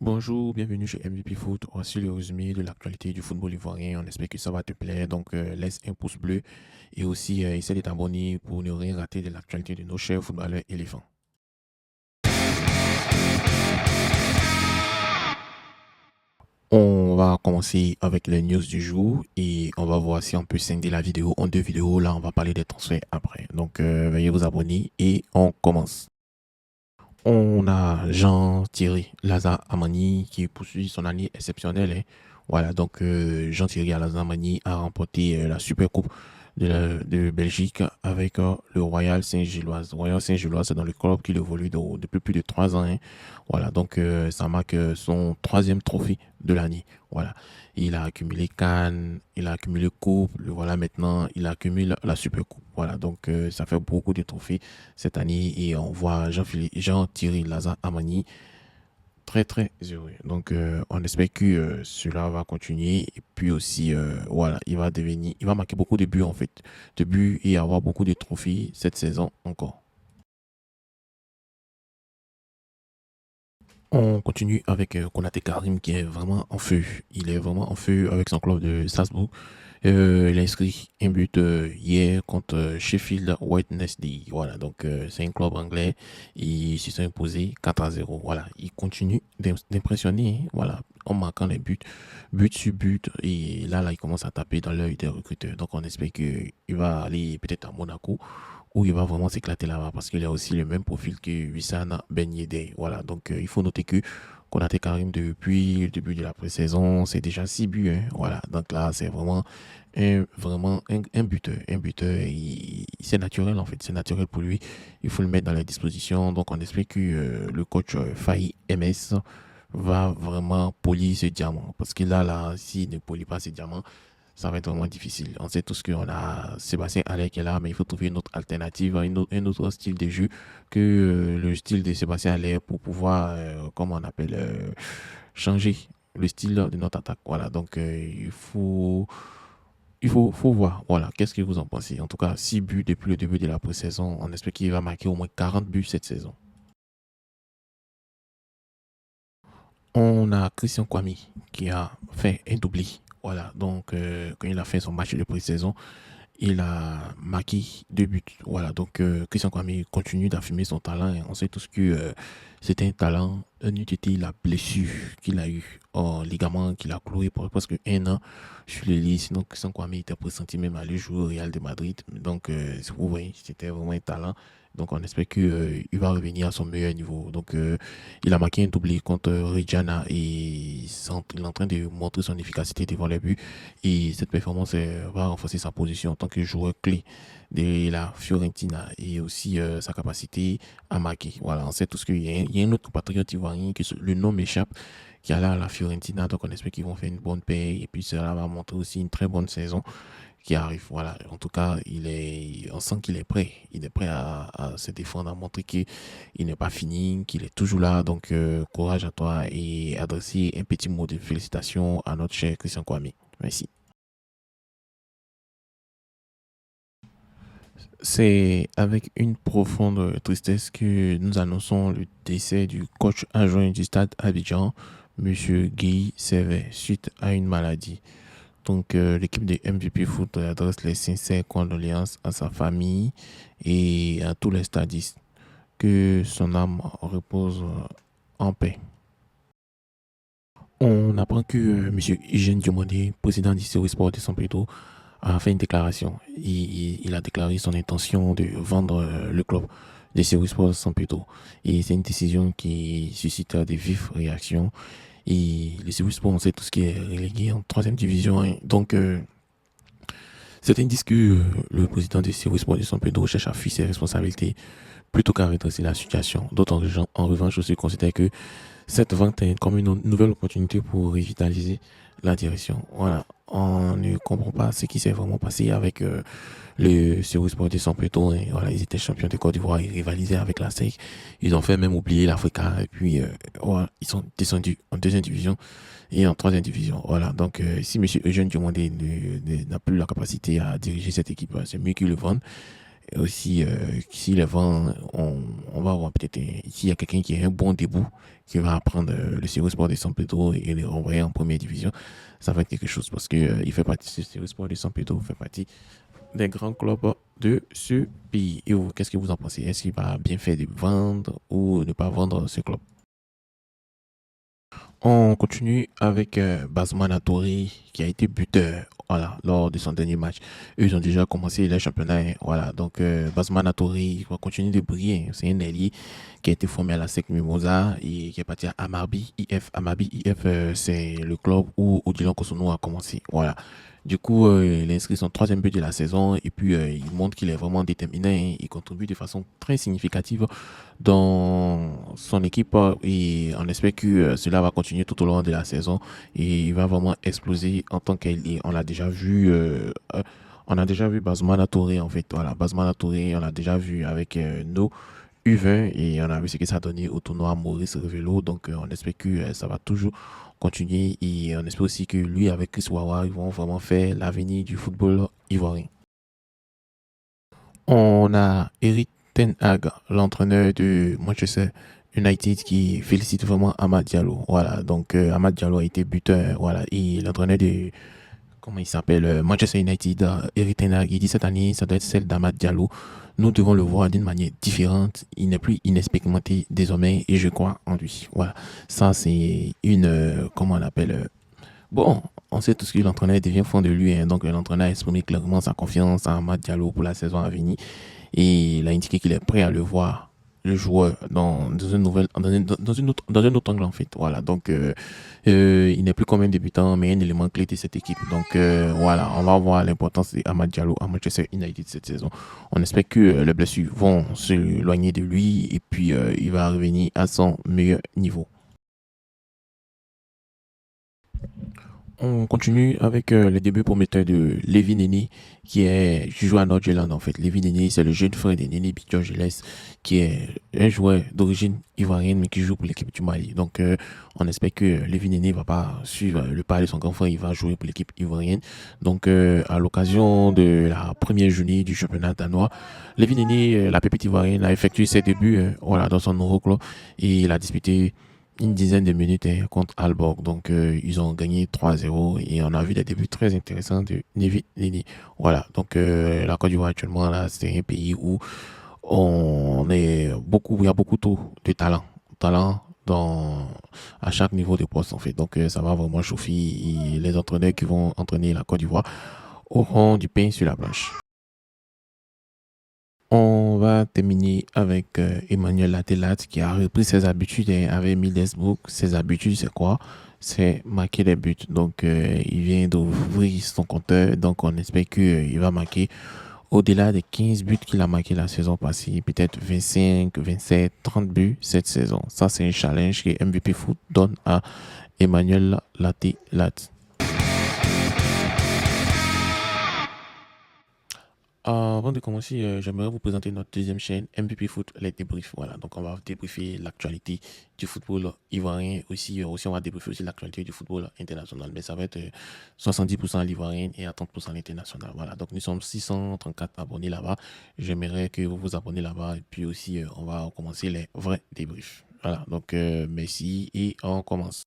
Bonjour, bienvenue chez MVP Foot. Voici le résumé de l'actualité du football ivoirien. On espère que ça va te plaire. Donc, laisse un pouce bleu et aussi essaie de t'abonner pour ne rien rater de l'actualité de nos chers footballeurs éléphants. On va commencer avec les news du jour et on va voir si on peut scinder la vidéo en deux vidéos. Là, on va parler des transferts après. Donc, veuillez vous abonner et on commence. On a Jean-Thierry Lazare Amani qui poursuit son année exceptionnelle, hein. Voilà, donc Jean-Thierry Lazare Amani a remporté la Super Coupe de Belgique avec le Royal Saint-Gilloise. Royal Saint-Gilloise, c'est dans le club qu'il évolue depuis plus de 3 ans, hein. Voilà, donc ça marque son troisième trophée de l'année. Voilà, il a accumulé Cannes, il a accumulé Coupe, voilà, maintenant il accumule la Super Coupe. Voilà, donc ça fait beaucoup de trophées cette année et on voit Jean-Thierry Lazare Amani très très heureux. Donc on espère que cela va continuer et puis aussi voilà, il va marquer beaucoup de buts en fait, de buts et avoir beaucoup de trophées cette saison encore. On continue avec Konaté Karim qui est vraiment en feu. Il est vraiment en feu avec son club de Salzbourg. Il a inscrit un but hier contre Sheffield Wednesday. Voilà, donc c'est un club anglais. Ils se sont imposés 4-0. Voilà, il continue d'impressionner. Hein. Voilà, en marquant les buts, but sur but. Et là, il commence à taper dans l'œil des recruteurs. Donc on espère qu'il va aller peut-être à Monaco où il va vraiment s'éclater là-bas parce qu'il a aussi le même profil que Wissam Ben Yedder. Voilà, donc il faut noter que Konaté Karim depuis le début de la pré-saison, c'est déjà 6 buts. Hein. Voilà, donc là, c'est vraiment un buteur. Un buteur, c'est naturel en fait, c'est naturel pour lui. Il faut le mettre dans les dispositions. Donc on espère que le coach Faye MS va vraiment polir ce diamant parce que là, s'il ne polit pas ce diamant, ça va être vraiment difficile. On sait tous qu'on a Sébastien Haller qui est là, mais il faut trouver une autre alternative, un autre style de jeu que le style de Sébastien Haller pour pouvoir, comment on appelle, changer le style de notre attaque. Voilà, donc faut voir. Voilà, qu'est-ce que vous en pensez? En tout cas, 6 buts depuis le début de la pré-saison. On espère qu'il va marquer au moins 40 buts cette saison. On a Christian Kwame qui a fait un doublé. Voilà, donc quand il a fait son match de pré-saison, il a marqué 2 buts. Voilà, donc Christian Kwame continue d'affirmer son talent. Et on sait tous que c'est un talent, un été la blessure qu'il a eu en ligament qu'il a cloué pour presque 1 an sur le lit. Sinon, Christian Kwame était pressenti même à aller jouer au Real de Madrid. Donc, vous voyez, c'était vraiment un talent. Donc, on espère qu'il va revenir à son meilleur niveau. Donc, il a marqué un doublé contre Reggiana et il est en train de montrer son efficacité devant les buts. Et cette performance va renforcer sa position en tant que joueur clé de la Fiorentina et aussi sa capacité à marquer. Voilà, on sait tous qu'il y a un autre patriote ivoirien que le nom m'échappe qui a là à la Fiorentina. Donc on espère qu'ils vont faire une bonne paix et puis cela va montrer aussi une très bonne saison qui arrive. Voilà, en tout cas, on sent qu'il est prêt. Il est prêt à se défendre, à montrer qu'il n'est pas fini, qu'il est toujours là. Donc courage à toi et adresser un petit mot de félicitations à notre cher Christian Kwame. Merci. C'est avec une profonde tristesse que nous annonçons le décès du coach adjoint du stade Abidjan, Monsieur Guy Servet, suite à une maladie. Donc, l'équipe de MVP Foot adresse les sincères condoléances à sa famille et à tous les stadistes. Que son âme repose en paix. On apprend que Monsieur Eugène Diomandé, président du Service Sport de San Pedro, a fait une déclaration. Il a déclaré son intention de vendre le club des Series Sport San Pedro. Et c'est une décision qui suscite des vives réactions. Et les Series Sport, on sait tout ce qui est relégué en troisième division. Hein. Donc, certains disent que le président des Series Sport de San Pedro cherche à fuir ses responsabilités plutôt qu'à redresser la situation. D'autres en revanche aussi considèrent que cette vente est comme une nouvelle opportunité pour revitaliser la direction. Voilà, on ne comprend pas ce qui s'est vraiment passé avec le Series Sport de San Pedro. Hein. Voilà, ils étaient champions de Côte d'Ivoire, ils rivalisaient avec la SEC. Ils ont fait même oublier l'Africa et puis voilà, ils sont descendus en deuxième division et en troisième division. Voilà, donc si M. Eugène Diomandé n'a plus la capacité à diriger cette équipe, c'est mieux qu'il le vende aussi, si les vend, on va avoir peut-être, s'il y a quelqu'un qui a un bon début, qui va apprendre le Sirius Sport de San Pedro et le renvoyer en première division, ça va être quelque chose parce que il fait partie, ce Sirius Sport de San Pedro fait partie des grands clubs de ce pays. Et vous, qu'est-ce que vous en pensez? Est-ce qu'il va bien faire de vendre ou ne pas vendre ce club? On continue avec Basman Touré qui a été buteur voilà, lors de son dernier match. Eux, ils ont déjà commencé le championnat. Hein, voilà, donc Basman Touré va continuer de briller. Hein. C'est un ailier qui a été formé à la SEC Mimosa et qui est parti à Amarbi IF. Amarbi IF, c'est le club où Odilon Kosono a commencé. Voilà. Du coup, il a inscrit son troisième but de la saison et puis il montre qu'il est vraiment déterminé. Hein. Il contribue de façon très significative dans son équipe et on espère que cela va continuer tout au long de la saison et il va vraiment exploser en tant qu'ailier. On a déjà vu Basmana Touré en fait. Voilà, Basmana Touré, on l'a déjà vu avec nos U20 et on a vu ce que ça a donné au tournoi Maurice Revelo. Donc on espère que ça va toujours continuer et on espère aussi que lui avec Chris Wawa, ils vont vraiment faire l'avenir du football ivoirien. On a Eric Ten Hag, l'entraîneur de Manchester United, qui félicite vraiment Amad Diallo. Voilà, donc Amad Diallo a été buteur. Voilà, et l'entraîneur de, comment il s'appelle, Manchester United, Eric Ten Hag, il dit cette année, ça doit être celle d'Amad Diallo. Nous devons le voir d'une manière différente. Il n'est plus inexpérimenté désormais et je crois en lui. Voilà, ça c'est une, comment on appelle, bon, on sait tout ce que l'entraîneur devient fond de lui. Hein, donc l'entraîneur a exprimé clairement sa confiance à Amad Diallo pour la saison à venir. Et il a indiqué qu'il est prêt à le voir, le joueur, dans une nouvelle, dans un autre angle en fait. Voilà. Donc, il n'est plus comme un débutant, mais un élément clé de cette équipe. Donc, voilà, on va voir l'importance d'Amad Diallo à Manchester United cette saison. On espère que les blessures vont s'éloigner de lui et puis il va revenir à son meilleur niveau. On continue avec le début prometteur de Lévi Néné, qui joue à Nord-Irlande en fait. Lévi Néné, c'est le jeune frère de Néné Bidjo-Gilles, qui est un joueur d'origine ivoirienne, mais qui joue pour l'équipe du Mali. Donc, on espère que Lévi Néné va pas suivre le pas de son grand frère, il va jouer pour l'équipe ivoirienne. Donc, à l'occasion de la première journée du championnat danois, Lévi Néné, la pépite ivoirienne, a effectué ses débuts voilà, dans son Euroclub et il a disputé une dizaine de minutes hein, contre Alborg. Donc, ils ont gagné 3-0 et on a vu des débuts très intéressants de Nevi Nini. Voilà. Donc, la Côte d'Ivoire actuellement, là, c'est un pays où il y a beaucoup de talent. Talent à chaque niveau de poste, en fait. Donc, ça va vraiment chauffer et les entraîneurs qui vont entraîner la Côte d'Ivoire auront du pain sur la planche. On va terminer avec Emmanuel Latelat qui a repris ses habitudes hein, avec Middlesbrough. Ses habitudes, c'est quoi? C'est marquer des buts. Donc, il vient d'ouvrir son compteur. Donc, on espère qu'il va marquer au-delà des 15 buts qu'il a marqué la saison passée. Peut-être 25, 27, 30 buts cette saison. Ça, c'est un challenge que MVP Foot donne à Emmanuel Latelat. Avant de commencer, j'aimerais vous présenter notre deuxième chaîne, MVP Foot, les débriefs. Voilà, donc on va débriefer l'actualité du football ivoirien. Aussi, on va débriefer aussi l'actualité du football international. Mais ça va être 70% à l'ivoirien et à 30% à l'international. Voilà, donc nous sommes 634 abonnés là-bas. J'aimerais que vous vous abonnez là-bas. Et puis aussi, on va commencer les vrais débriefs. Voilà, donc merci et on commence.